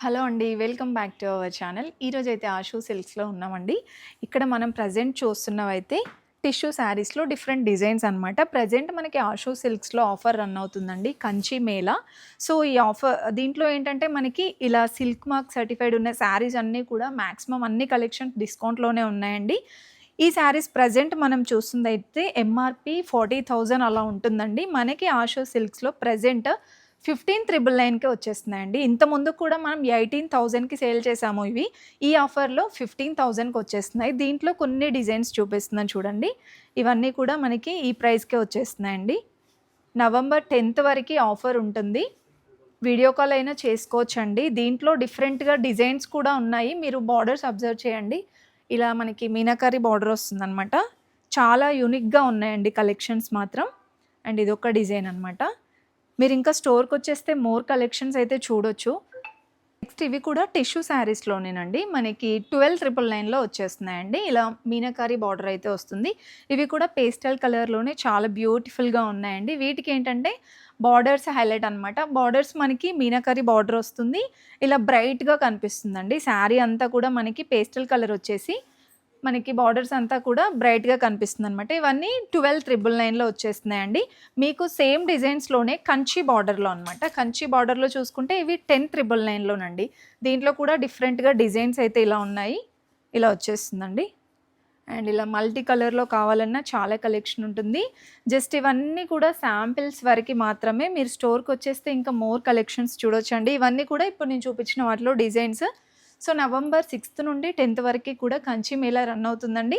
Hello అండి. Welcome back to our channel. ఈరోజైతే ఆషు సిల్క్స్‌లో ఉన్నామండి. ఇక్కడ మనం ప్రెజెంట్ చూస్తున్నవైతే టిష్యూ శారీస్‌లో డిఫరెంట్ డిజైన్స్ అనమాట. ప్రెజెంట్ మనకి ఆషు సిల్క్స్‌లో ఆఫర్ రన్ అవుతుందండి. కంచి మేళా. సో, ఈ ఆఫర్ దీంట్లో ఏంటంటే మనకి ఇలా సిల్క్ మార్క్ సర్టిఫైడ్ ఉన్న శారీస్ అన్నీ కూడా మాక్సిమం అన్ని కలెక్షన్స్ డిస్కౌంట్‌లోనే ఉన్నాయండి. ఈ శారీస్ ప్రెజెంట్ మనం చూస్తుందైతే ఎంఆర్‌పీ 40,000 అలా ఉంటుందండి. మనకి ఆషు సిల్క్స్‌లో ప్రెజెంట్ 15,999కే వచ్చేస్తున్నాయండి. ఇంత ముందు కూడా మనం 18,000కి సేల్ చేసాము ఇవి. ఈ ఆఫర్‌లో 15,000కి వచ్చేస్తున్నాయి. దీంట్లో కొన్ని డిజైన్స్ చూపిస్తున్నాను చూడండి. ఇవన్నీ కూడా మనకి ఈ ప్రైస్‌కే వచ్చేస్తున్నాయండి. నవంబర్ 10th వరకి ఆఫర్ ఉంటుంది. వీడియో కాల్ అయినా చేసుకోవచ్చండి. దీంట్లో డిఫరెంట్‌గా డిజైన్స్ కూడా ఉన్నాయి. మీరు బార్డర్స్ అబ్జర్వ్ చేయండి. ఇలా మనకి మీనాకరి బార్డర్ వస్తుందనమాట. చాలా యూనిక్‌గా ఉన్నాయండి కలెక్షన్స్ మాత్రం. అండ్ ఇదొక డిజైన్ అనమాట. మీరింకా స్టోర్‌కొచ్చేస్తే మోర్ కలెక్షన్స్ అయితే చూడొచ్చు. నెక్స్ట్ ఇవి కూడా టిష్యూ శారీస్‌లోనేనండి. మనకి 12,999లో వచ్చేస్తున్నాయండి. ఇలా మీనాకారి బార్డర్ అయితే వస్తుంది. ఇవి కూడా పేస్టల్ కలర్‌లోనే చాలా బ్యూటిఫుల్‌గా ఉన్నాయండి. వీటికేంటంటే బార్డర్స్ హైలైట్ అనమాట. బార్డర్స్ మనకి మీనాకారి బార్డర్ వస్తుంది. ఇలా బ్రైట్‌గా కనిపిస్తుందండి. శారీ అంతా కూడా మనకి పేస్టల్ కలర్ వచ్చేసి మనకి బార్డర్స్ అంతా కూడా బ్రైట్‌గా కనిపిస్తుందనమాట. ఇవన్నీ 12,999లో వచ్చేస్తున్నాయండి. మీకు సేమ్ డిజైన్స్‌లోనే కంచి బార్డర్‌లో అనమాట. కంచి బార్డర్‌లో చూసుకుంటే ఇవి 10,999లోనండి. దీంట్లో కూడా డిఫరెంట్‌గా డిజైన్స్ అయితే ఇలా ఉన్నాయి. ఇలా వచ్చేస్తుందండి. అండ్ ఇలా మల్టీ కలర్‌లో కావాలన్నా చాలా కలెక్షన్ ఉంటుంది. జస్ట్ ఇవన్నీ కూడా శాంపిల్స్ వరకి మాత్రమే. మీరు స్టోర్‌కొచ్చేస్తే ఇంకా మోర్ కలెక్షన్స్ చూడొచ్చండి. ఇవన్నీ కూడా ఇప్పుడు నేను చూపించిన వాటిలో డిజైన్స్. సో, నవంబర్ 6th నుండి 10th వరకి కూడా కంచి మేళా రన్ అవుతుందండి.